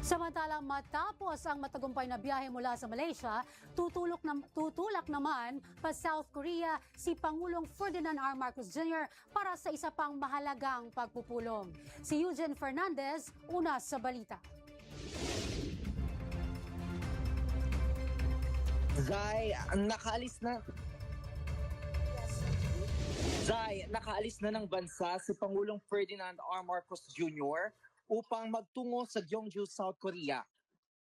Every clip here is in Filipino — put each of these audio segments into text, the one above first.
Samantalang matapos ang matagumpay na biyahe mula sa Malaysia, tutulak naman pa South Korea si Pangulong Ferdinand R. Marcos Jr. para sa isa pang mahalagang pagpupulong. Si Eugene Fernandez, una sa balita. Zay, nakaalis na ng bansa si Pangulong Ferdinand R. Marcos Jr. upang magtungo sa Gyeongju, South Korea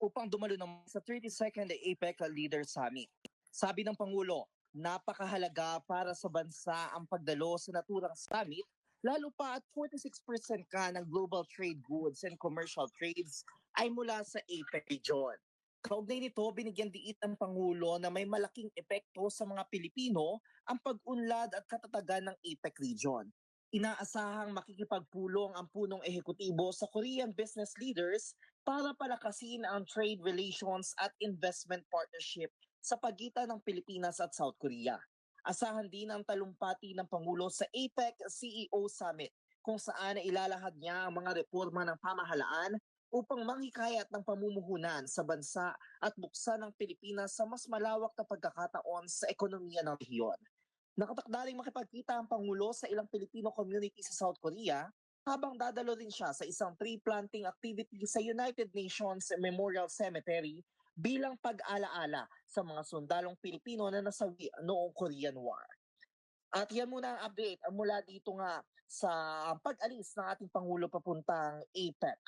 upang dumalo naman sa 32nd APEC Leaders Summit. Sabi ng Pangulo, napakahalaga para sa bansa ang pagdalo sa naturang summit, lalo pa at 46% ka ng global trade goods and commercial trades ay mula sa APEC region. Kaugnay nito, binigyan diit ang Pangulo na may malaking epekto sa mga Pilipino ang pag-unlad at katatagan ng APEC region. Inaasahang makikipagpulong ang punong ehekutibo sa Korean business leaders para palakasin ang trade relations at investment partnership sa pagitan ng Pilipinas at South Korea. Asahan din ang talumpati ng Pangulo sa APEC CEO Summit kung saan ilalahad niya ang mga reforma ng pamahalaan upang manghikayat ng pamumuhunan sa bansa at buksan ng Pilipinas sa mas malawak na pagkakataon sa ekonomiya ng rehiyon. Nakatakda ring makipagkita ang Pangulo sa ilang Filipino community sa South Korea habang dadalo rin siya sa isang tree planting activity sa United Nations Memorial Cemetery bilang pag-alaala sa mga sundalong Pilipino na nasawi noong Korean War. At yan muna ang update mula dito nga sa pag-alis ng ating Pangulo papuntang APEC.